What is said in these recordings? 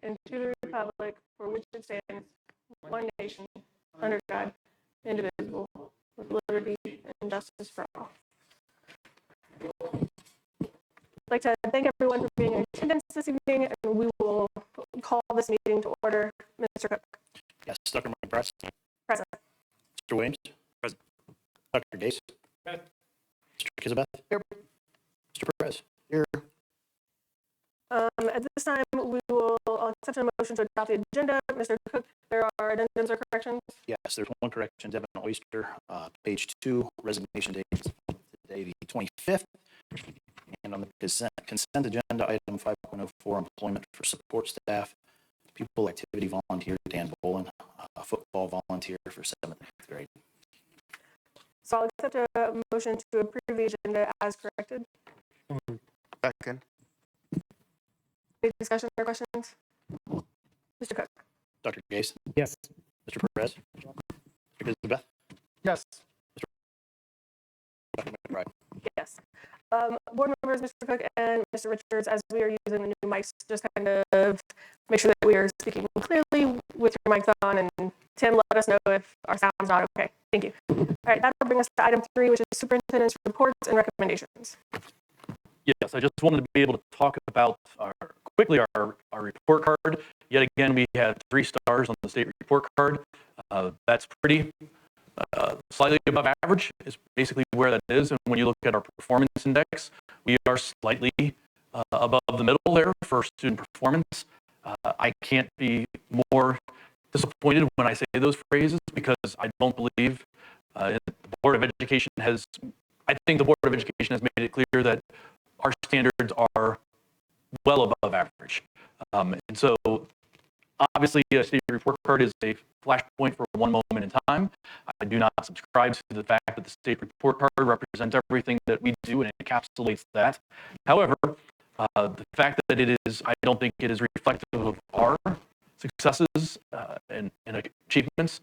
and to the republic for which it stands, one nation, under God, indivisible, with liberty and justice for all. I'd like to thank everyone for being in attendance this evening, and we will call this meeting to order. Mr. Cook. Yes. Dr. McBride. Present. Mr. Williams. Present. Dr. Gase. Present. Mr. Kizabeth. Here. Mr. Perez. Here. At this time, we will accept a motion to adopt the agenda. Mr. Cook, there are addendums or corrections? Yes, there's one correction. Devin Oyster, page 2, resignation date today, the 25th. And on the consent agenda, item 5.04, employment for support staff, pupil activity volunteer, Dan Bolin, football volunteer for 7th and 8th grade. So I'll accept a motion to approve the agenda as corrected. Second. Any discussion or questions? Mr. Cook. Dr. Gase. Yes. Mr. Perez. Mr. Kizabeth. Yes. Dr. McBride. Yes. Board members, Mr. Cook and Mr. Richards, as we are using the new mics, just kind of make sure that we are speaking clearly with your mics on, and Tim, let us know if our sound's not okay. Thank you. All right, that will bring us to item 3, which is superintendent's reports and recommendations. Yes, I just wanted to be able to talk about quickly our report card. Yet again, we had 3 stars on the state report card. That's pretty slightly above average is basically where that is. And when you look at our performance index, we are slightly above the middle there for student performance. I can't be more disappointed when I say those phrases, because I don't believe the Board of Education has, I think the Board of Education has made it clear that our standards are well above average. And so obviously a state report card is a flashpoint for one moment in time. I do not subscribe to the fact that the state report card represents everything that we do and encapsulates that. However, the fact that it is, I don't think it is reflective of our successes and achievements.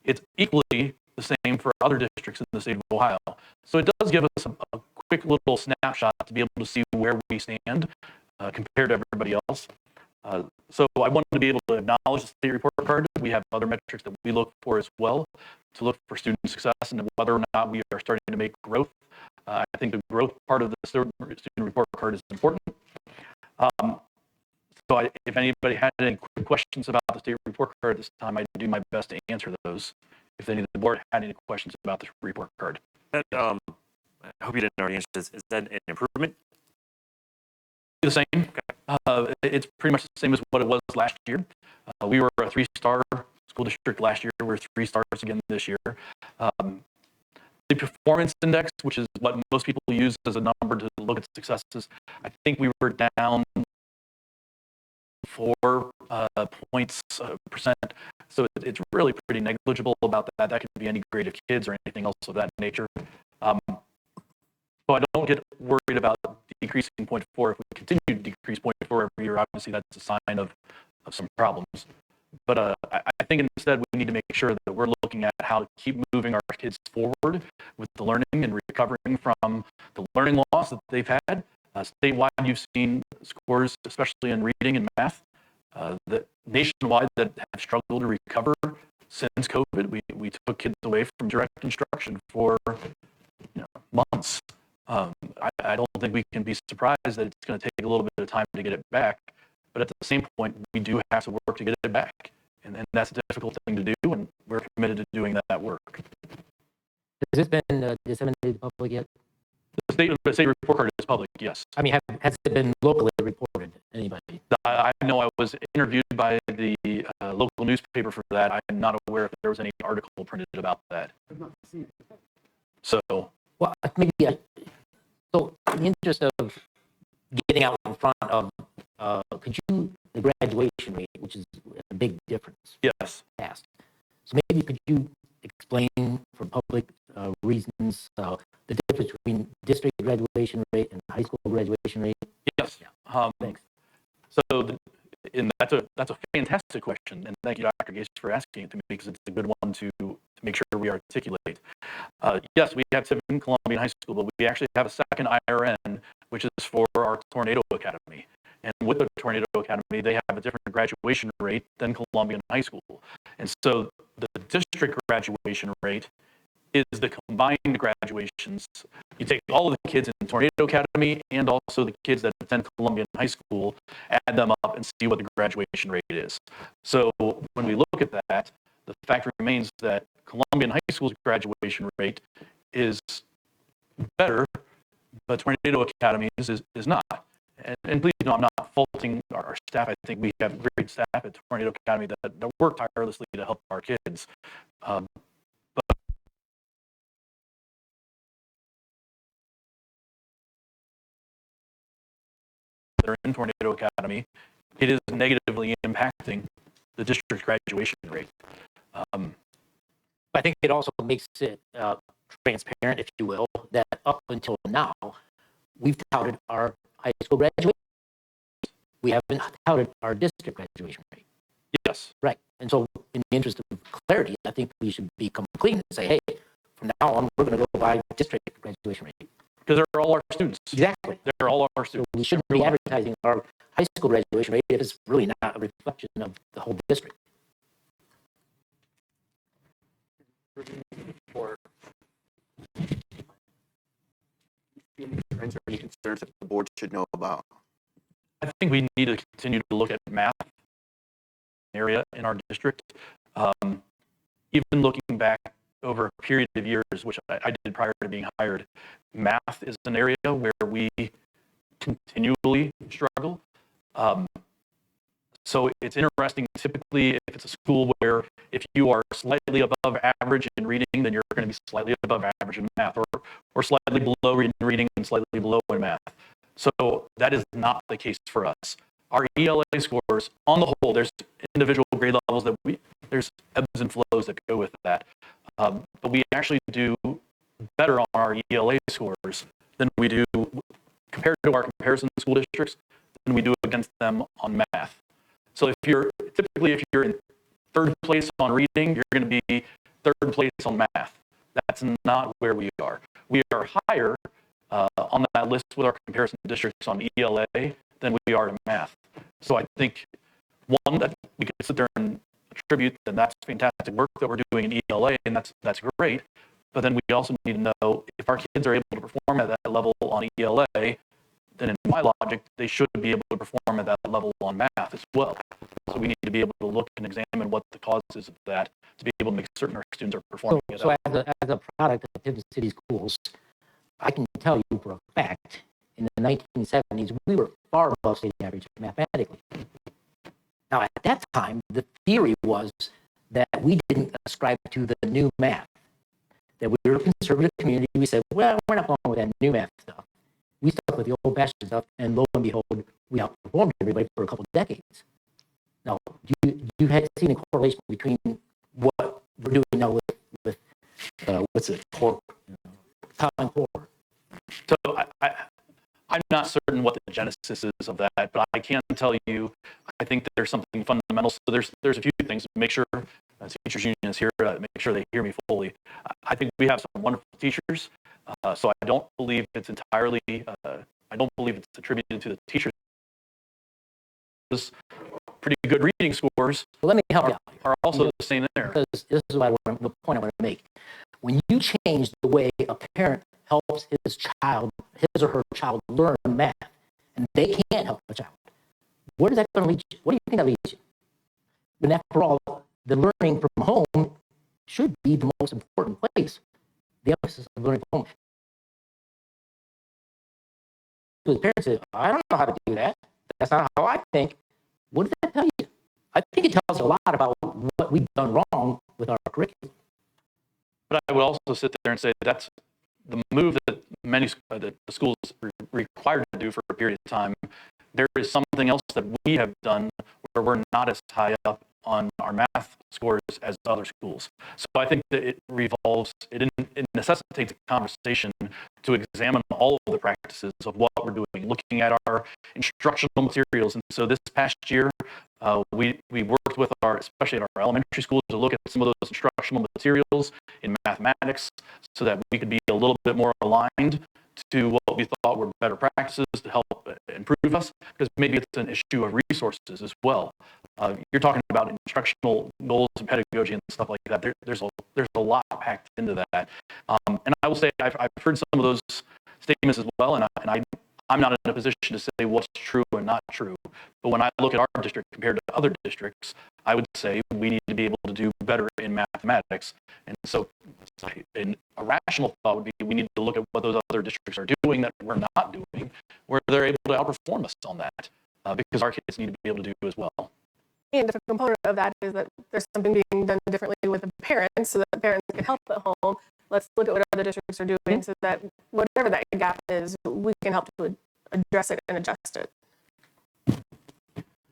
It's equally the same for other districts in the state of Ohio. So it does give us a quick little snapshot to be able to see where we stand compared to everybody else. So I wanted to be able to acknowledge the state report card. We have other metrics that we look for as well to look for student success and whether or not we are starting to make growth. I think the growth part of the student report card is important. So if anybody had any quick questions about the state report card at this time, I'd do my best to answer those. If any of the board had any questions about the report card. I hope you didn't already answer this. Is that an improvement? The same. It's pretty much the same as what it was last year. We were a 3-star school district last year. We're 3 stars again this year. The performance index, which is what most people use as a number to look at successes, I think we were down 4 points percent. So it's really pretty negligible about that. That could be any grade of kids or anything else of that nature. So I don't get worried about decreasing 0.4. If we continue to decrease 0.4 every year, obviously that's a sign of some problems. But I think instead we need to make sure that we're looking at how to keep moving our kids forward with the learning and recovering from the learning loss that they've had. Statewide, you've seen scores, especially in reading and math, that nationwide that have struggled to recover since COVID. We took kids away from direct instruction for months. I don't think we can be surprised that it's going to take a little bit of time to get it back. But at the same point, we do have to work to get it back. And that's a difficult thing to do, and we're committed to doing that work. Has this been disseminated to the public yet? The state report card is public, yes. I mean, has it been locally reported? Anybody? I know I was interviewed by the local newspaper for that. I'm not aware if there was any article printed about that. So, well, maybe. So, in the interest of getting out in front of, the graduation rate, which is a big difference. Yes. Past. So maybe could you explain for public reasons the difference between district graduation rate and high school graduation rate? Yes. Yeah. Thanks. So, that's a fantastic question, and thank you, Dr. Gase, for asking it to me, because it's a good one to make sure we articulate. Yes, we have Tiverton Columbian High School, but we actually have a second IRN, which is for our Tornado Academy. And with the Tornado Academy, they have a different graduation rate than Columbian High School. And so the district graduation rate is the combined graduations. You take all of the kids in Tornado Academy and also the kids that attend Columbian High School, add them up and see what the graduation rate is. So when we look at that, the fact remains that Columbian High School's graduation rate is better, but Tornado Academy's is not. And please know, I'm not faulting our staff. I think we have great staff at Tornado Academy that work tirelessly to help our kids. But that are in Tornado Academy, it is negatively impacting the district graduation rate. I think it also makes it transparent, if you will, that up until now, we've touted our high school graduation. We haven't touted our district graduation rate. Yes. Right. And so in the interest of clarity, I think we should become clean and say, hey, from now on, we're going to go by district graduation rate. Because they're all our students. Exactly. They're all our So students. we shouldn't be advertising our high school graduation rate if it's really not a reflection of the whole district. Or trends or any concerns that the board should know about? I think we need to continue to look at math area in our district. Even looking back over a period of years, which I did prior to being hired, math is an area where we continually struggle. So it's interesting, typically, if it's a school where if you are slightly above average in reading, then you're going to be slightly above average in math, or slightly below in reading and slightly below in math. So that is not the case for us. Our ELA scores, on the whole, there's individual grade levels that there's ebbs and flows that go with that. But we actually do better on our ELA scores than we do compared to our comparison school districts than we do against them on math. So if you're in third place on reading, you're going to be third place on math. That's not where we are. We are higher on that list with our comparison districts on ELA than we are in math. So I think, one, that we could sit there and attribute that that's fantastic work that we're doing in ELA, and that's great. But then we also need to know if our kids are able to perform at that level on ELA, then in my logic, they should be able to perform at that level on math as well. So we need to be able to look and examine what the causes of that to be able to make certain our students are performing at So that. as a product of Tiverton City Schools, I can tell you for a fact, in the 1970s, we were far above state average mathematically. Now, at that time, the theory was that we didn't ascribe to the new math, that we were a conservative community. We said, well, we're not going with that new math stuff. We stuck with the old-fashioned stuff, and lo and behold, we outperformed everybody for a couple of decades. Now, you had seen a correlation between what we're doing now with what's it, core, common core. So I'm not certain what the genesis is of that, but I can tell you, I think there's something fundamental. So there's a few things to make sure teachers union is here, make sure they hear me fully. I think we have some wonderful teachers. So I don't believe it's entirely, I don't believe it's attributed to the teachers. Pretty good reading scores So let me help you out. are also the same there. Because this is the point I want to make. When you change the way a parent helps his or her child learn math, and they can't help a child, where is that going to lead you? What do you think that leads you? When after all, the learning from home should be the most important place. The emphasis of learning from home. The parents say, I don't know how to do that. That's not how I think. What does that tell you? I think it tells a lot about what we've done wrong with our curriculum. But I would also sit there and say that's the move that many that the schools are required to do for a period of time. There is something else that we have done where we're not as high up on our math scores as other schools. So I think that it necessitates a conversation to examine all of the practices of what we're doing, looking at our instructional materials. And so this past year, we worked with especially at our elementary schools, to look at some of those instructional materials in mathematics so that we could be a little bit more aligned to what we thought were better practices to help improve us, because maybe it's an issue of resources as well. You're talking about instructional goals and pedagogy and stuff like that. There's a lot packed into that. And I will say I've heard some of those statements as well, and I'm not in a position to say what's true or not true. But when I look at our district compared to other districts, I would say we need to be able to do better in mathematics. And so a rational thought would be we need to look at what those other districts are doing that we're not doing, where they're able to outperform us on that, because our kids need to be able to do as well. And if a component of that is that there's something being done differently with the parents so that the parents can help at home, let's look at what other districts are doing so that whatever that gap is, we can help to address it and adjust it.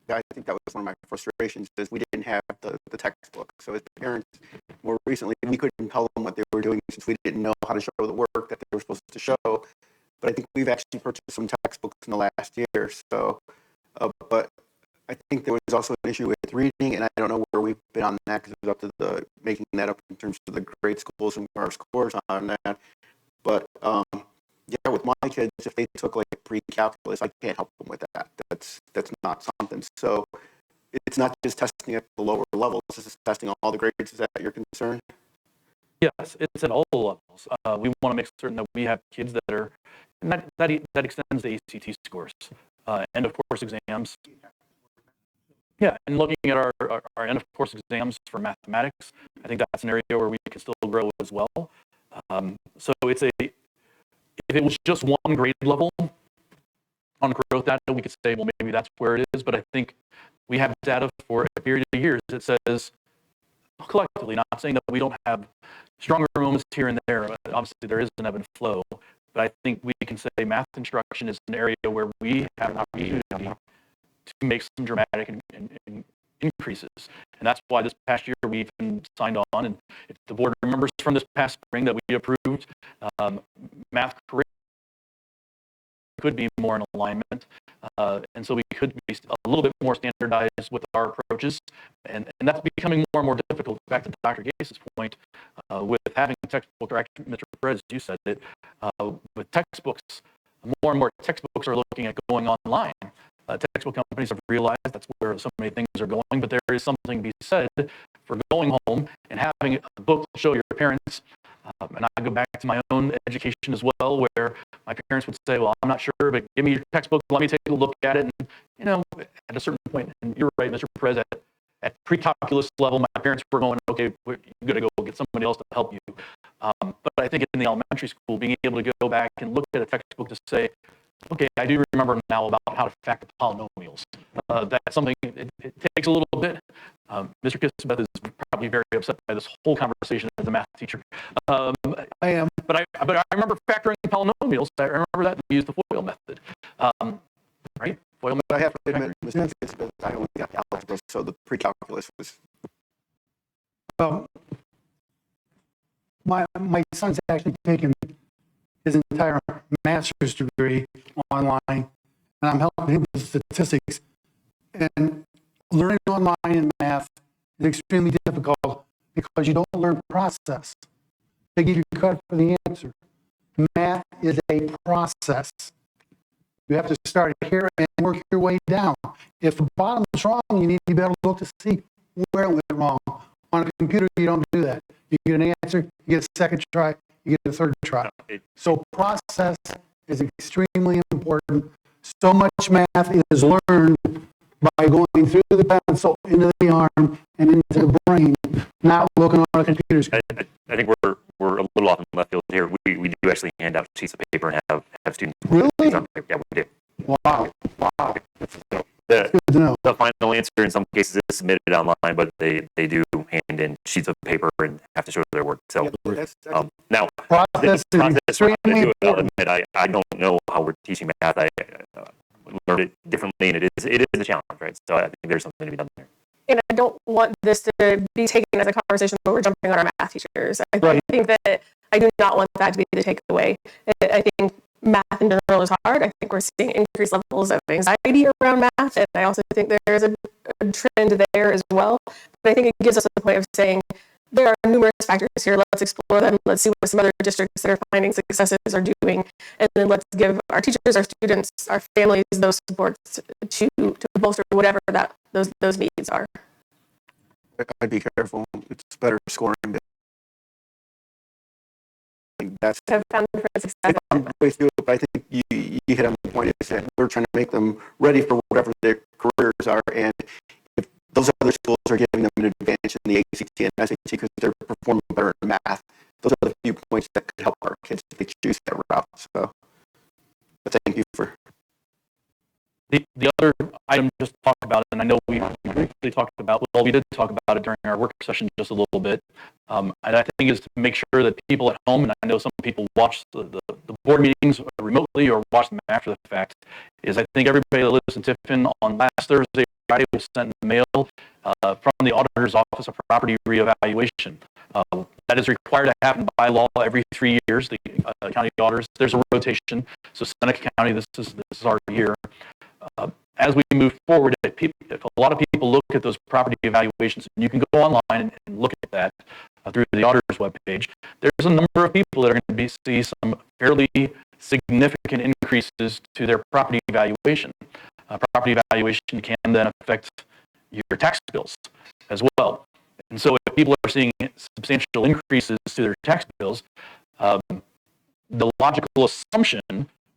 I think that was one of my frustrations is we didn't have the textbook. So as parents, more recently, we couldn't tell them what they were doing since we didn't know how to show the work that they were supposed to show. But I think we've actually purchased some textbooks in the last year. So, but I think there was also an issue with reading, and I don't know where we've been on that because it was up to the making that up in terms of the grade schools and where our scores on that. But yeah, with my kids, if they took like pre-calculus, I can't help them with that. That's not something. So it's not just testing at the lower levels. This is testing all the grades. Is that your concern? Yes, it's at all levels. We want to make certain that we have kids that are, and that extends the ACT scores, end of course exams. Yeah, and looking at our end of course exams for mathematics, I think that's an area where we can still grow as well. So if it was just one grade level on growth data, we could say, well, maybe that's where it is. But I think we have data for a period of years that says, collectively, not saying that we don't have stronger moments here and there. Obviously, there is an ebb and flow. But I think we can say math instruction is an area where we have an opportunity to make some dramatic increases. And that's why this past year we even signed on, and if the board remembers from this past spring that we approved math curriculum could be more in alignment. And so we could be a little bit more standardized with our approaches. And that's becoming more and more difficult. Back to Dr. Gase's point, with having textbook, or actually, Mr. Perez, you said it, with textbooks, more and more textbooks are looking at going online. Textbook companies have realized that's where so many things are going, but there is something to be said for going home and having a book to show your parents. And I go back to my own education as well, where my parents would say, well, I'm not sure, but give me your textbook, let me take a look at it. And, you know, at a certain point, and you're right, Mr. Perez, at pre-calculus level, my parents were going, okay, you got to go get somebody else to help you. But I think in the elementary school, being able to go back and look at a textbook to say, okay, I do remember now about how to factor polynomials. That's something, it takes a little bit. Mr. Kisbeth is probably very upset by this whole conversation as a math teacher. I am. But I remember factoring polynomials. I remember that we used the FOIL method. Right? FOIL method. I have to admit, Mr. Kisbeth, I only got algebra, so the pre-calculus was. My son's actually taken his entire master's degree online, and I'm helping him with statistics. And learning online in math is extremely difficult because you don't learn process. They give you credit for the answer. Math is a process. You have to start here and work your way down. If the bottom is wrong, you need to be able to look to see where it went wrong. On a computer, you don't do that. You get an answer, you get a second try, you get a third try. So process is extremely important. So much math is learned by going through the pencil into the arm and into the brain, not looking on a computer screen. I think we're a little off in left field here. We do actually hand out sheets of paper and have students. Really? Yeah, we do. Wow. So Good to know. the final answer in some cases is submitted online, but they do hand in sheets of paper and have to show their work. So now, Process is extremely important. I don't know how we're teaching math. I learned it differently, and it is a challenge, right? So I think there's something to be done there. And I don't want this to be taken as a conversation where we're jumping on our math teachers. I think that I do not want that to be the takeaway. I think math in general is hard. I think we're seeing increased levels of anxiety around math, and I also think there's a trend there as well. But I think it gives us a point of saying there are numerous factors here. Let's explore them. Let's see what some other districts that are finding successes are doing. And then let's give our teachers, our students, our families those supports to bolster whatever those needs are. I'd be careful. It's better scoring. That's Have found different success. way through it, but I think you hit on the point is that we're trying to make them ready for whatever their careers are, and if those other schools are giving them an advantage in the ACT and SAT because they're performing better in math, those are the few points that could help our kids if they choose that route. So, but thank you for. The other item just to talk about, and I know we briefly talked about, well, we did talk about it during our work session just a little bit, and I think is to make sure that people at home, and I know some people watch the board meetings remotely or watch them after the fact, is I think everybody that lives in Tiffin on last Thursday, Friday was sent in the mail from the Auditor's Office of Property Reevaluation. That is required to happen by law every 3 years. The county auditors, there's a rotation. So Seneca County, this is our year. As we move forward, if a lot of people look at those property evaluations, and you can go online and look at that through the auditor's webpage, there's a number of people that are going to see some fairly significant increases to their property evaluation. Property evaluation can then affect your tax bills as well. And so if people are seeing substantial increases to their tax bills, the logical assumption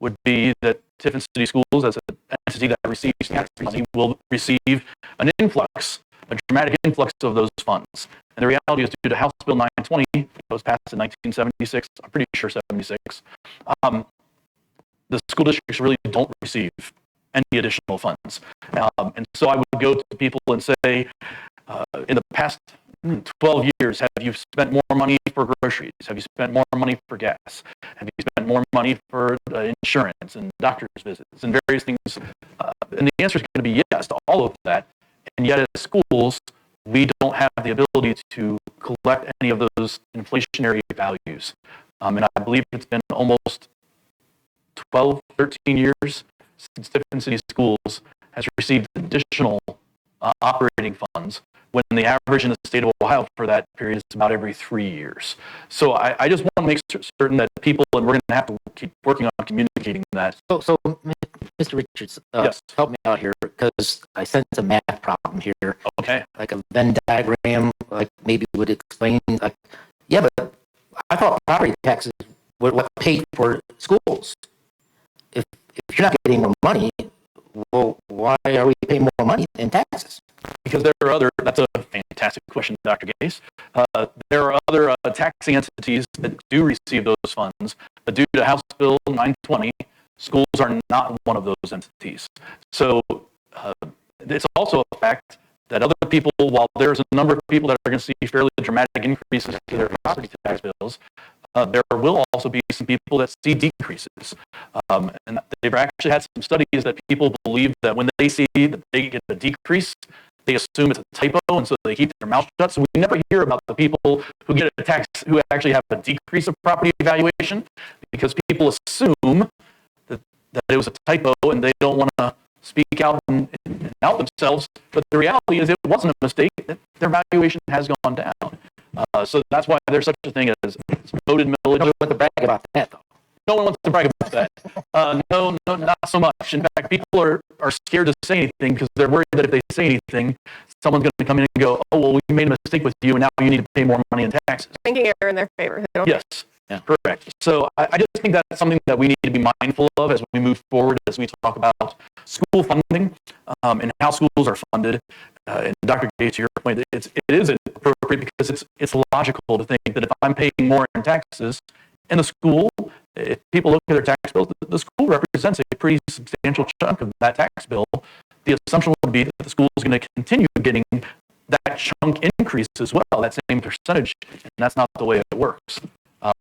would be that Tiffin City Schools, as an entity that receives tax money, will receive an influx, a dramatic influx of those funds. And the reality is, due to House Bill 920, that was passed in 1976, I'm pretty sure 76, the school districts really don't receive any additional funds. And so I would go to people and say, in the past 12 years, have you spent more money for groceries? Have you spent more money for gas? Have you spent more money for insurance and doctor's visits and various things? And the answer is going to be yes to all of that. And yet at schools, we don't have the ability to collect any of those inflationary values. And I believe it's been almost 12, 13 years since Tiffin City Schools has received additional operating funds, when the average in the state of Ohio for that period is about every 3 years. So I just want to make certain that people, and we're going to have to keep working on communicating that. So Mr. Richards, Yes. help me out here, because I sense a math problem here. Okay. Like a Venn diagram, like maybe would explain, like, yeah, but I thought property taxes were what paid for schools. If you're not getting more money, well, why are we paying more money in taxes? Because there are that's a fantastic question, Dr. Gase. There are other taxing entities that do receive those funds, but due to House Bill 920, schools are not one of those entities. So it's also a fact that other people, while there's a number of people that are going to see fairly dramatic increases to their property tax bills, there will also be some people that see decreases. And they've actually had some studies that people believe that when they see that they get a decrease, they assume it's a typo, and so they keep their mouth shut. So we never hear about the people who get a tax, who actually have a decrease of property valuation, because people assume that it was a typo and they don't want to speak out and out themselves. But the reality is it wasn't a mistake. Their valuation has gone down. So that's why there's such a thing as voted millage. No one wants to brag about that, though. No one wants to brag about that. No, not so much. In fact, people are scared to say anything because they're worried that if they say anything, someone's going to come in and go, oh, well, we made a mistake with you, and now you need to pay more money in taxes. Banking error in their favor. Yes, yeah. Correct. So I just think that's something that we need to be mindful of as we move forward, as we talk about school funding and how schools are funded. And Dr. Gates, to your point, it is appropriate because it's logical to think that if I'm paying more in taxes in the school, if people look at their tax bills, the school represents a pretty substantial chunk of that tax bill. The assumption would be that the school is going to continue getting that chunk increase as well, that same percentage, and that's not the way it works.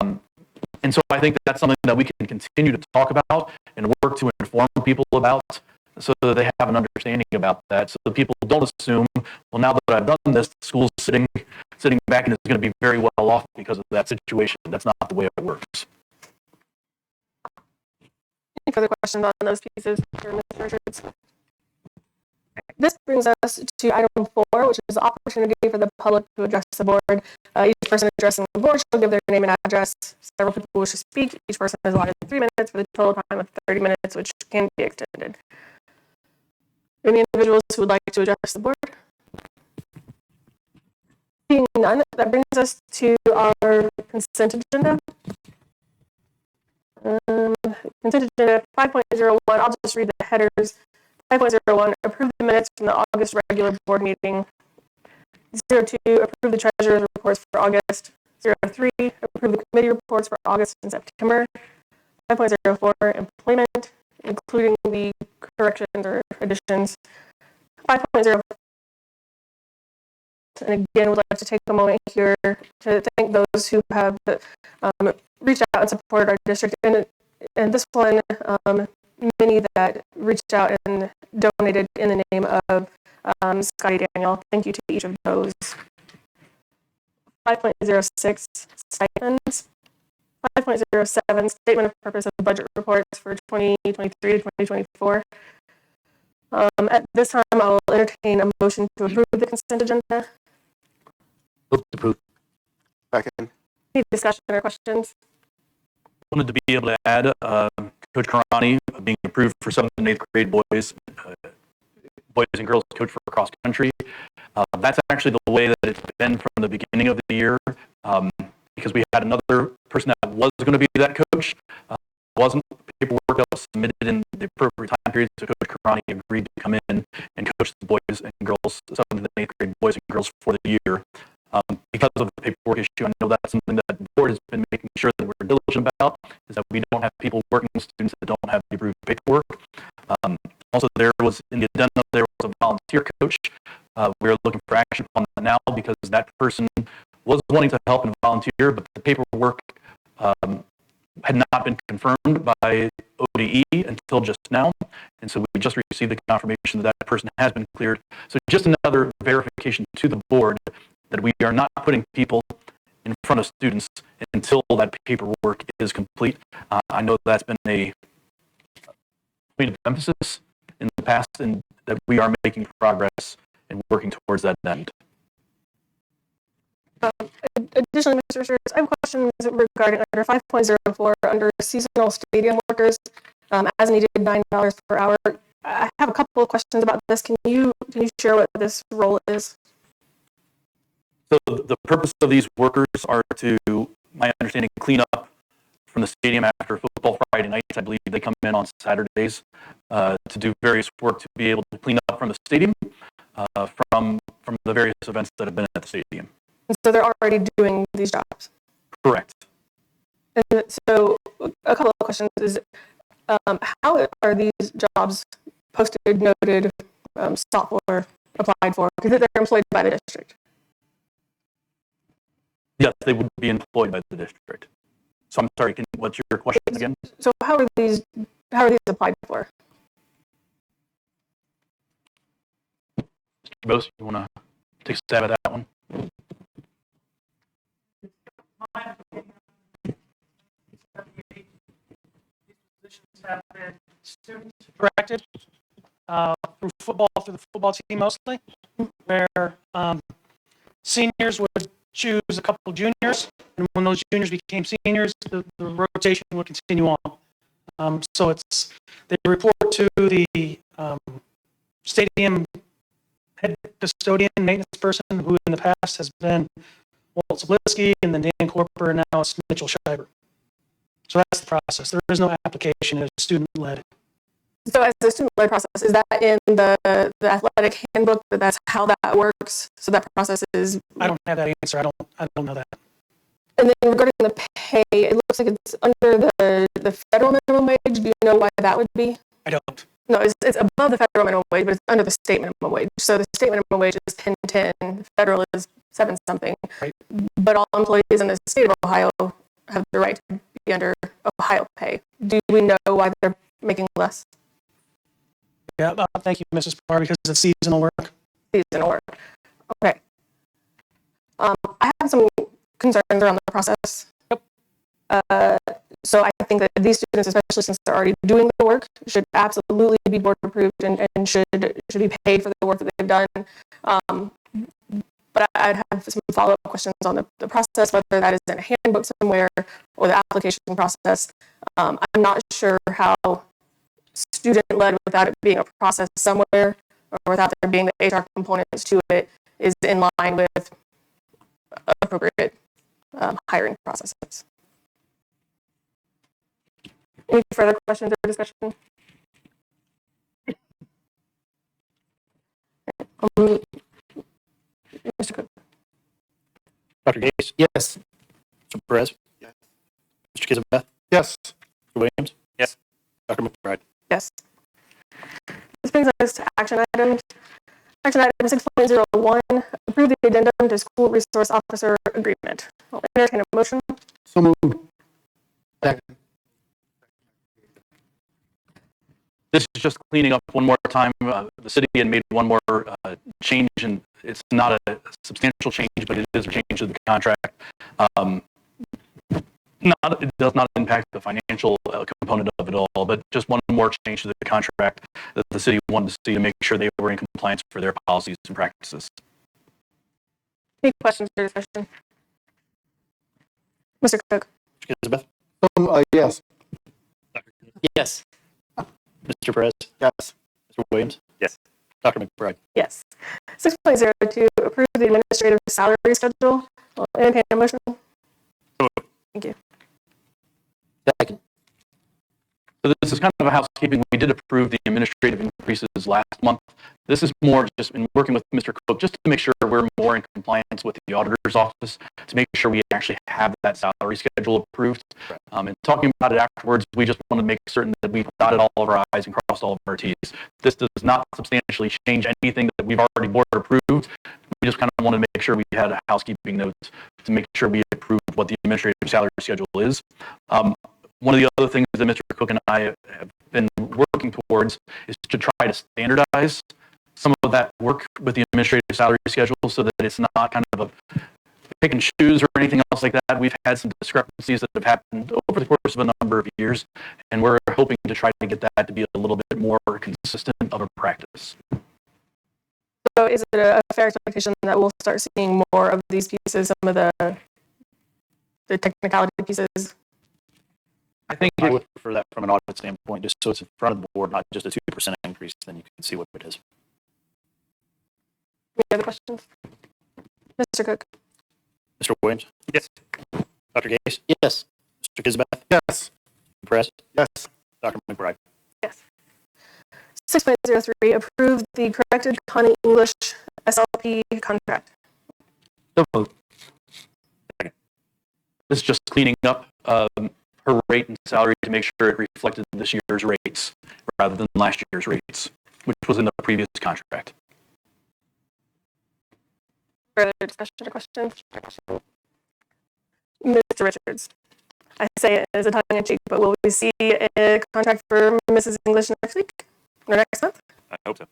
And so I think that's something that we can continue to talk about and work to inform people about, so that they have an understanding about that, so that people don't assume, well, now that I've done this, the school's sitting back and is going to be very well off because of that situation. That's not the way it works. Any further questions on those pieces for Mr. Richards? This brings us to item 4, which is the opportunity for the public to address the board. Each person addressing the board shall give their name and address. Several people wish to speak. Each person is allotted 3 minutes for the total time of 30 minutes, which can be extended. Any individuals who would like to address the board? Seeing none, that brings us to our consent agenda. Consent agenda 5.01, I'll just read the headers. 5.01, approve the minutes from the August regular board meeting. 02, approve the treasurer's reports for August. 03, approve the committee reports for August and September. 5.04, employment, including the corrections or additions. 5.0, and again, would like to take a moment here to thank those who have reached out and supported our district. And this one, many that reached out and donated in the name of Scotty Daniel. Thank you to each of those. 5.06, stipends. 5.07, statement of purpose of budget reports for 2023 to 2024. At this time, I will entertain a motion to approve the consent agenda. Move to approve. Second. Any discussion or questions? Wanted to be able to add Coach Karani being approved for 7th and 8th grade boys and girls coach for cross country. That's actually the way that it's been from the beginning of the year, because we had another person that was going to be that coach. Wasn't paperwork that was submitted in the appropriate time period, so Coach Karani agreed to come in and coach the boys and girls, 7th and 8th grade boys and girls for the year. Because of the paperwork issue, I know that's something that the board has been making sure that we're diligent about, is that we don't have people working with students that don't have the approved paperwork. Also, there was, in the addendum, there was a volunteer coach. We are looking for action on that now because that person was wanting to help and volunteer, but the paperwork had not been confirmed by ODE until just now. And so we just received the confirmation that that person has been cleared. So just another verification to the board that we are not putting people in front of students until that paperwork is complete. I know that's been a point of emphasis in the past, and that we are making progress and working towards that end. Additionally, Mr. Richards, I have questions regarding under 5.04 under seasonal stadium workers, as needed $9 per hour. I have a couple of questions about this. Can you share what this role is? So the purpose of these workers are to, my understanding, clean up from the stadium after football Friday nights. I believe they come in on Saturdays to do various work to be able to clean up from the stadium, from the various events that have been at the stadium. And so they're already doing these jobs? Correct. And so a couple of questions is, how are these jobs posted, noted, sought for, applied for? Because they're employed by the district. Yes, they would be employed by the district. So I'm sorry, what's your question again? So how are these applied for? Mr. Bose, you want to take a stab at that one? Have been student directed through the football team mostly, where seniors would choose a couple juniors, and when those juniors became seniors, the rotation would continue on. So they report to the stadium head custodian, maintenance person, who in the past has been Walt Zablitsky, and then Dan Corper, and now it's Mitchell Schreiber. So that's the process. There is no application. It's student-led. So as a student-led process, is that in the athletic handbook that that's how that works? So that process is... I don't have that answer. I don't know that. And then regarding the pay, it looks like it's under the federal minimum wage. Do you know why that would be? I don't. No, it's above the federal minimum wage, but it's under the state minimum wage. So the state minimum wage is 10.10, federal is 7 something. Right. But all employees in the state of Ohio have the right to be under Ohio pay. Do we know why they're making less? Yeah, thank you, Mrs. Parr, because it's seasonal work. Seasonal work. Okay. I have some concerns around the process. Yep. So I think that these students, especially since they're already doing the work, should absolutely be board approved and should be paid for the work that they've done. But I'd have some follow-up questions on the process, whether that is in a handbook somewhere or the application process. I'm not sure how student-led, without it being a process somewhere, or without there being the HR components to it, is in line with appropriate hiring processes. Any further questions or discussion? Mr. Cook? Dr. Gase, Yes. Mr. Perez, Yes. Mr. Kizabeth, Yes. Mr. Williams, Yes. Dr. McBride. Yes. This brings us to action items. Action item 6.01, approve the addendum to school resource officer agreement. I'll entertain a motion. So moved. Second. This is just cleaning up one more time. The city had made one more change, and it's not a substantial change, but it is a change to the contract. It does not impact the financial component of it all, but just one more change to the contract that the city wanted to see to make sure they were in compliance for their policies and practices. Any questions or discussion? Mr. Cook? Mr. Kizabeth, Yes. Yes. Mr. Perez, Yes. Mr. Williams, Yes. Dr. McBride. Yes. 6.02, approve the administrative salary schedule. I'll entertain a motion. Thank you. Second. So this is kind of a housekeeping. We did approve the administrative increases last month. This is more just in working with Mr. Cook, just to make sure we're more in compliance with the auditor's office, to make sure we actually have that salary schedule approved. And talking about it afterwards, we just want to make certain that we've dotted all of our I's and crossed all of our T's. This does not substantially change anything that we've already board approved. We just kind of want to make sure we had a housekeeping note to make sure we approved what the administrative salary schedule is. One of the other things that Mr. Cook and I have been working towards is to try to standardize some of that work with the administrative salary schedule so that it's not kind of a pick and choose or anything else like that. We've had some discrepancies that have happened over the course of a number of years, and we're hoping to try to get that to be a little bit more consistent of a practice. So is it a fair expectation that we'll start seeing more of these pieces, some of the technicality pieces? I think I would prefer that from an audit standpoint, just so it's in front of the board, not just a 2% increase, then you can see what it is. Any other questions? Mr. Cook? Mr. Williams, Yes. Dr. Gase, Yes. Mr. Kizabeth, Yes. Mr. Perez, Yes. Dr. McBride. Yes. 6.03, approve the corrected Connie English SLP contract. So moved. this is just cleaning up her rate and salary to make sure it reflected this year's rates rather than last year's rates, which was in the previous contract. Further discussion or questions? Mr. Richards, I say it as a tongue-in-cheek, but will we see a contract for Mrs. English next week or next month? I hope so.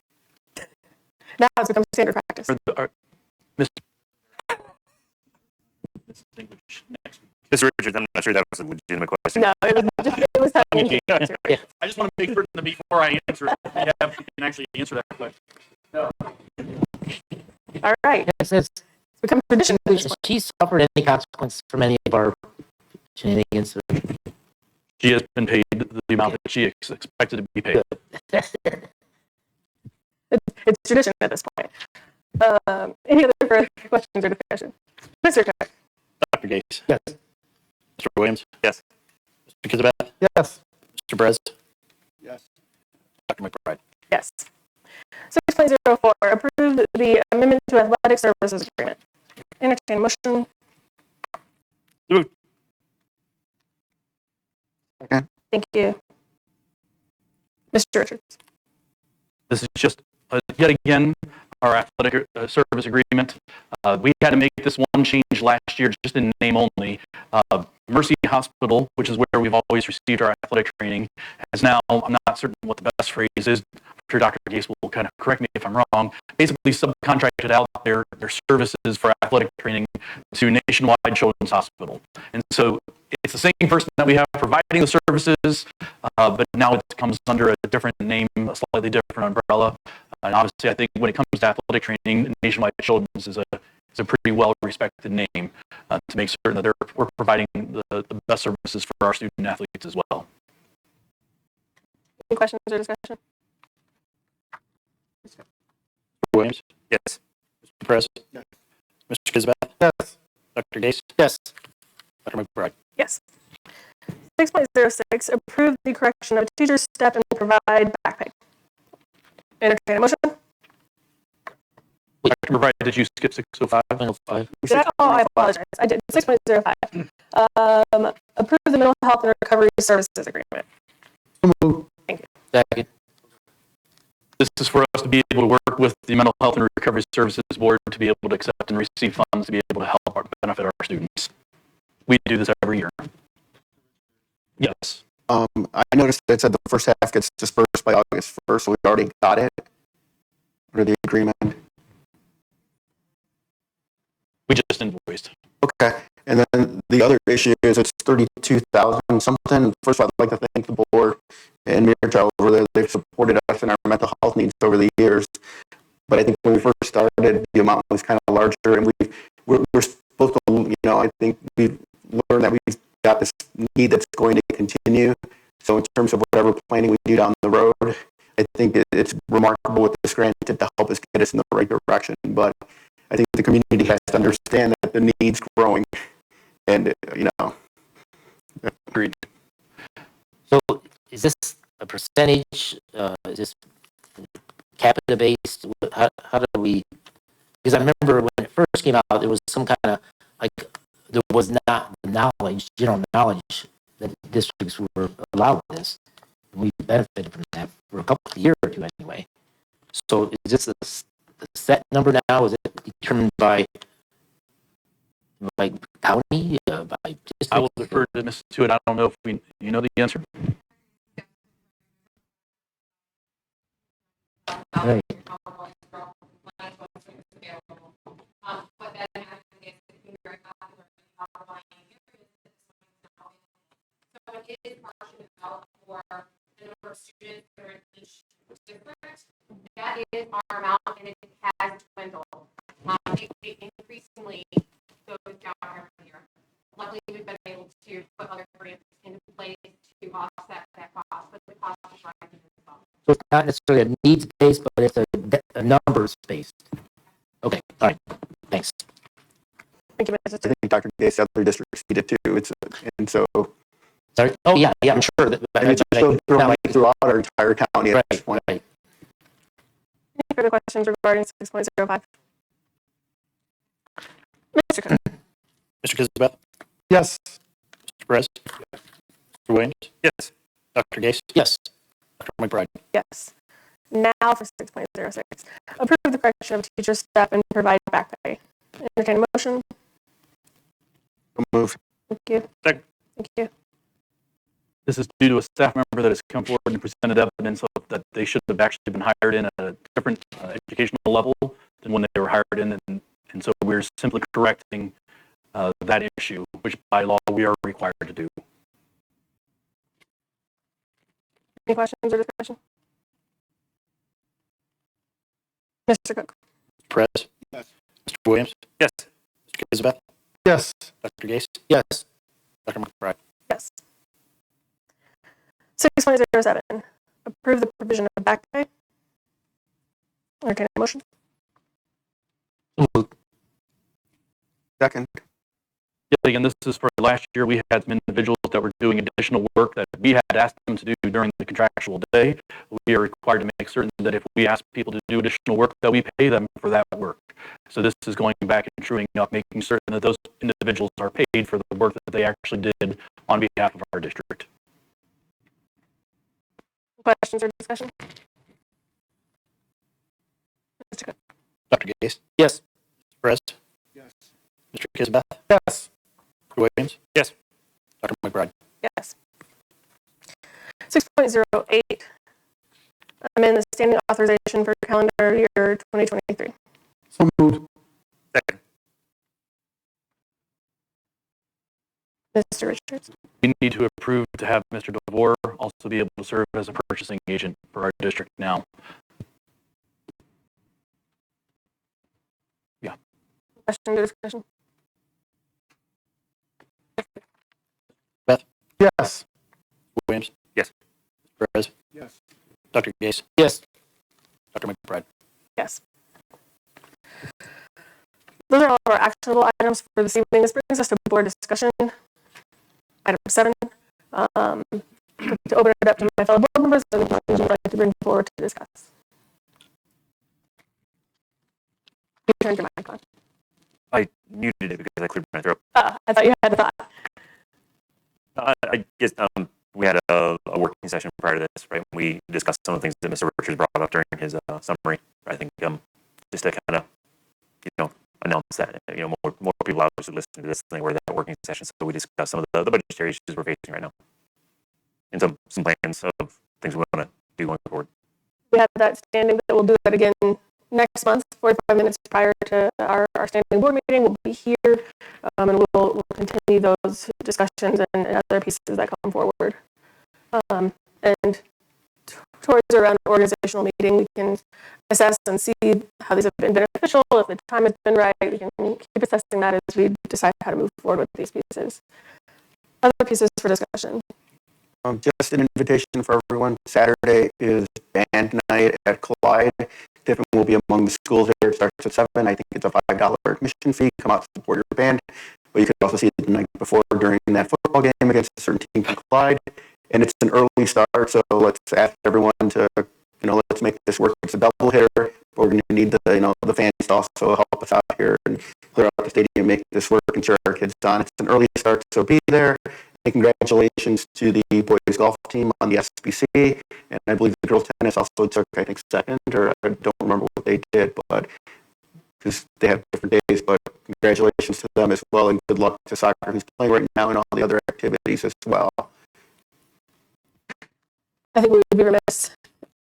Now it's become standard practice. Mr. Richards, I'm not sure that was a legitimate question. No, it was tongue-in-cheek. I just want to make certain that before I answer it, you can actually answer that question. All right, It says, it's become tradition. at this has point. she suffered any consequence from any of our shenanigans? She has been paid the amount that she is expected to be paid. It's tradition at this point. Any other further questions or discussion? Mr. Cook? Dr. Gase, Yes. Mr. Williams, Yes. Mr. Kizabeth, Yes. Mr. Perez, Yes. Dr. McBride. Yes. 6.04, approve the amendment to athletic services agreement. Entertain a motion. Moved. Second. Thank you. Mr. Richards? This is just, yet again, our athletic service agreement. We had to make this one change last year, just in name only. Mercy Hospital, which is where we've always received our athletic training, has now, I'm not certain what the best phrase is, I'm sure Dr. Gase will kind of correct me if I'm wrong, basically subcontracted out their services for athletic training to Nationwide Children's Hospital. And so it's the same person that we have providing the services, but now it comes under a different name, a slightly different umbrella. And obviously, I think when it comes to athletic training, Nationwide Children's is a pretty well-respected name to make certain that we're providing the best services for our student athletes as well. Any questions or discussion? Mr. Williams? Yes. Mr. Perez? Yes. Mr. Kizabeth? Yes. Dr. Gase? Yes. Dr. McBride? Yes. 6.06, approve the correction of teacher's step and provide back pay. Entertain a motion? Dr. McBride, did you skip 605? 105. Did I? Oh, I apologize. I did. 6.05. Approve the mental health and recovery services agreement. So moved. Second. This is for us to be able to work with the Mental Health and Recovery Services Board to be able to accept and receive funds to be able to help benefit our students. We do this every year. Yes. I noticed that it said the first half gets dispersed by August 1st, so we already got it under the agreement. We just invoiced. Okay. And then the other issue is it's 32,000 something. First of all, I'd like to thank the board and Mayor Chow over there. They've supported us in our mental health needs over the years. But I think when we first started, the amount was kind of larger, and we're supposed to, I think we've learned that we've got this need that's going to continue. So in terms of whatever planning we do down the road, I think it's remarkable what this grant did to help us get us in the right direction. But I think the community has to understand that the need's growing, and Agreed. So is this a percentage? Is this capita based? How do we? Because I remember when it first came out, there was some kind of there was not the knowledge, general knowledge that districts were allowed this. We benefited from that for a couple of years or two anyway. So is this a set number now? Is it determined by county, by district? I will defer to Ms. Tuitt. I don't know if you know the answer. Right. It is partially developed for the number of students that are in each district. That is our amount, and it has dwindled. It increasingly goes down every year. Luckily, we've been able to put other grants into place to offset that cost, but the cost is rising as well. So it's not necessarily a needs based, but it's a numbers based. Okay, all right, thanks. Thank you, Mrs. I Tuitt. think Dr. Gase, other districts need it too. And so Sorry. Oh yeah, I'm sure that. and it's so throughout our entire county at this point. Right. Any further questions regarding 6.05? Mr. Cook? Mr. Kizabeth? Yes. Mr. Perez? Mr. Williams? Yes. Dr. Gase? Yes. Dr. McBride? Yes. Now for 6.06, approve the correction of teacher step and provide back pay. Entertain a motion. Move. Thank you. Second. Thank you. This is due to a staff member that has come forward and presented evidence of that they should have actually been hired in at a different educational level than when they were hired in. And so we're simply correcting that issue, which by law we are required to do. Any questions or discussion? Mr. Cook? Perez? Yes. Mr. Williams? Yes. Mr. Kizabeth? Yes. Dr. Gase? Yes. Dr. McBride? Yes. 6.07, approve the provision of back pay. Entertain a motion. Second. Yeah, again, this is for last year. We had some individuals that were doing additional work that we had asked them to do during the contractual day. We are required to make certain that if we ask people to do additional work, that we pay them for that work. So this is going back and truing up, making certain that those individuals are paid for the work that they actually did on behalf of our district. Questions or discussion? Mr. Cook? Dr. Gase, Yes. Perez. Yes. Mr. Kisbeth, Yes. Dr. Williams, Yes. Dr. McBride. Yes. 6.08, amend the standing authorization for calendar year 2023. So moved. Second. Mr. Richards. We need to approve to have Mr. DeVore also be able to serve as a purchasing agent for our district now. Question or discussion? Yes. Williams. Yes. Perez. Yes. Dr. Gase, Yes. Dr. McBride. Yes. Those are all of our actionable items for this evening. This brings us to board discussion. Item 7, to open it up to my fellow board members and what things you'd like to bring forward to discuss. You turned your mic on. I muted it because I cleared my throat. I thought you had a thought. I guess we had a working session prior to this, right? We discussed some of the things that Mr. Richards brought up during his summary. I think just to kind of, announce that, more people obviously listen to this than they were that working session. So we discussed some of the budgetary issues we're facing right now, and some plans of things we want to do going forward. We have that standing that we'll do that again next month, 45 minutes prior to our standing board meeting. We'll be here and we'll continue those discussions and other pieces that come forward. And towards around organizational meeting, we can assess and see how these have been beneficial. If the time has been right, we can keep assessing that as we decide how to move forward with these pieces. Other pieces for discussion. Just an invitation for everyone. Saturday is band night at Collide. Tiffin will be among the schools there. It starts at 7. I think it's a $5 admission fee. Come out, support your band. But you could also see it the night before during that football game against a certain team from Collide. And it's an early start, so let's ask everyone to, let's make this work. It's a double hitter, but we're going to need the fans to also help us out here and clear out the stadium, make this work, and cheer our kids on. It's an early start, so be there. And congratulations to the boys golf team on the SBC, and I believe the girls tennis also took, I think, second, or I don't remember what they did, but because they have different days. But congratulations to them as well, and good luck to soccer, who's playing right now, and all the other activities as well. I think we would be remiss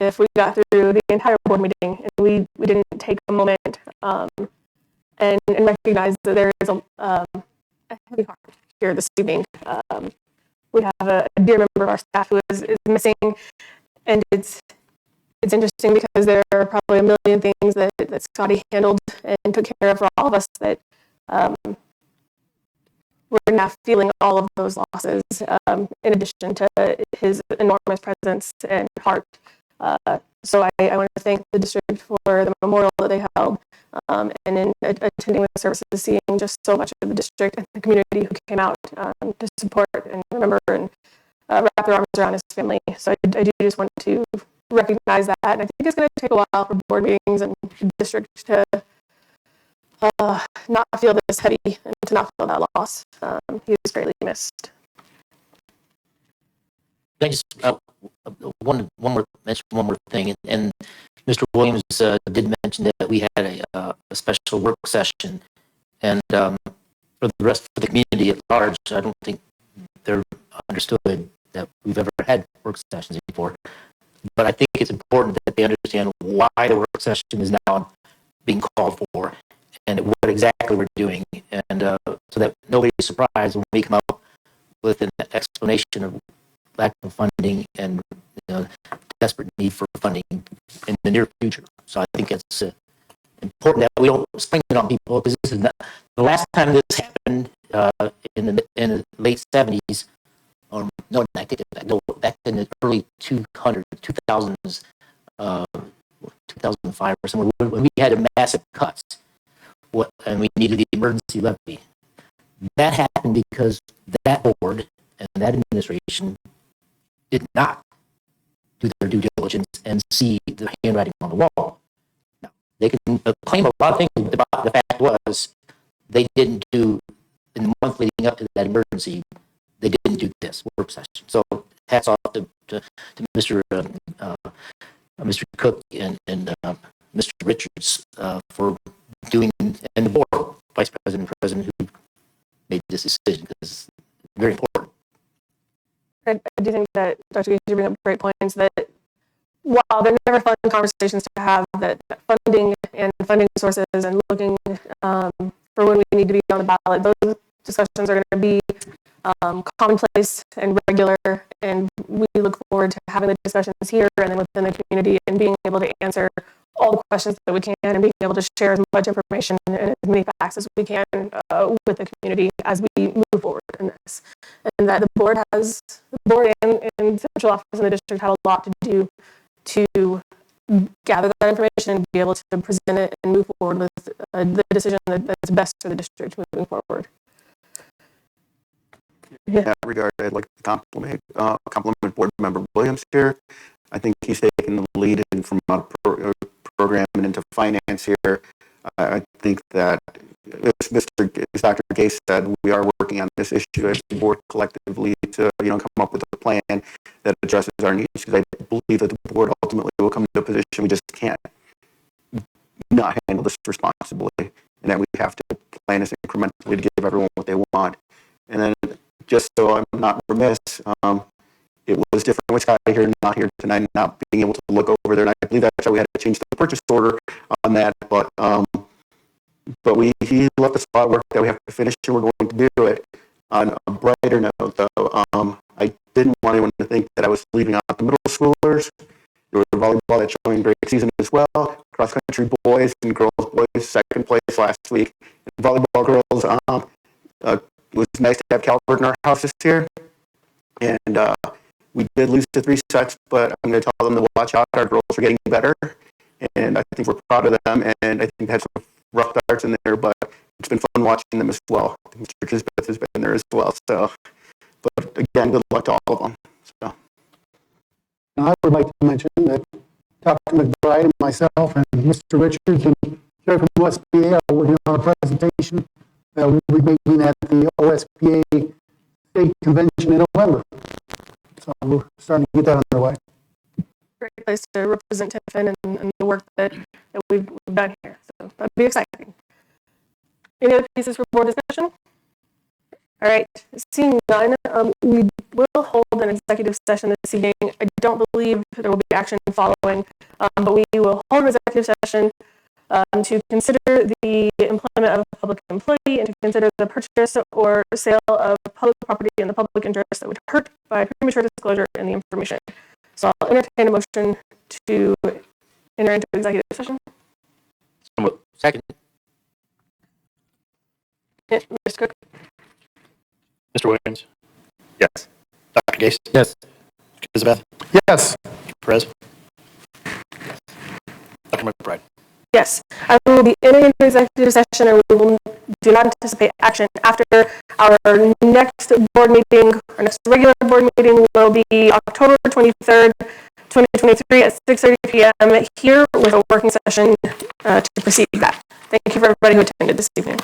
if we got through the entire board meeting and we didn't take a moment and recognize that there is a heavy heart here this evening. We have a dear member of our staff who is missing, and it's interesting because there are probably a million things that Scotty handled and took care of for all of us that we're now feeling all of those losses in addition to his enormous presence and heart. So I want to thank the district for the memorial that they held and in attending the services, seeing just so much of the district and the community who came out to support and remember and wrap their arms around his family. So I do just want to recognize that. And I think it's going to take a while for board meetings and districts to not feel this heavy and to not feel that loss. He was greatly missed. I just one more thing, and Mr. Williams did mention that we had a special work session, and for the community at large, I don't think they're understood that we've ever had work sessions before. But I think it's important that they understand why the work session is now being called for and what exactly we're doing, and so that nobody's surprised when we come up with an explanation of lack of funding and desperate need for funding in the near future. So I think it's important that we don't spring it on people, because this is not the last time this happened in the late 70s. No, I think back in the early 2000s, 2005 or somewhere, when we had massive cuts, and we needed the emergency levy. That happened because that board and that administration did not do their due diligence and see the handwriting on the wall. Now, they can claim a lot of things, but the fact was they didn't do, in the month leading up to that emergency, they didn't do this work session. So hats off to Mr. Cook and Mr. Richards for doing, and the board, vice president and president who made this decision, because it's very important. I do think that Dr. Gates, you bring up great points that while they're never fun conversations to have, that funding and funding sources and looking for when we need to be on the ballot, those discussions are going to be commonplace and regular, and we look forward to having the discussions here and then within the community and being able to answer all the questions that we can and being able to share as much information and as many facts as we can with the community as we move forward in this. And that the board and central office in the district have a lot to do to gather that information and be able to present it and move forward with the decision that's best for the district moving forward. In that regard, I'd like to compliment Board Member Williams here. I think he's taken the lead in from a program and into finance here. I think that, as Dr. Gase said, we are working on this issue as a board collectively to come up with a plan that addresses our needs, because I believe that the board ultimately will come to a position we just can't not handle this responsibly, and that we have to plan this incrementally to give everyone what they want. And then, just so I'm not remiss, it was different with Scott here, not here tonight, not being able to look over there. And I believe that's why we had to change the purchase order on that. But he left us a lot of work that we have to finish, and we're going to do it. On a brighter note, though, I didn't want anyone to think that I was leaving out the middle schoolers. There was volleyball that's showing great season as well. Cross country boys and girls boys second place last week. And volleyball girls, it was nice to have Calvert in our house this year. And we did lose to 3 sets, but I'm going to tell them to watch out. Our girls are getting better, and I think we're proud of them. And I think they had some rough darts in there, but it's been fun watching them as well. Mr. Kisbeth has been there as well. So, but again, good luck to all of them. So. I would like to mention that Dr. McBride and myself and Mr. Richards and Jerry from OSPA are working on a presentation that we'll be making at the OSPA State Convention in November. So we're starting to get that underway. Great place to represent Tiffin and the work that we've done here. So that'd be exciting. Any other pieces for board discussion? All right, seeing none, we will hold an executive session this evening. I don't believe there will be action following, but we will hold an executive session to consider the employment of a public employee and to consider the purchase or sale of public property in the public interest that would hurt by premature disclosure in the information. So I'll entertain a motion to enter into executive session. Second. Yeah, Mr. Cook? Mr. Williams, Yes. Dr. Gase, Yes. Elizabeth, Yes. Perez, Dr. McBride. Yes, I will be entering into executive session and we will do not anticipate action after our next board meeting. Our next regular board meeting will be October 23rd, 2023 at 6:30 p.m. here with a working session to precede that. Thank you for everybody who attended this evening.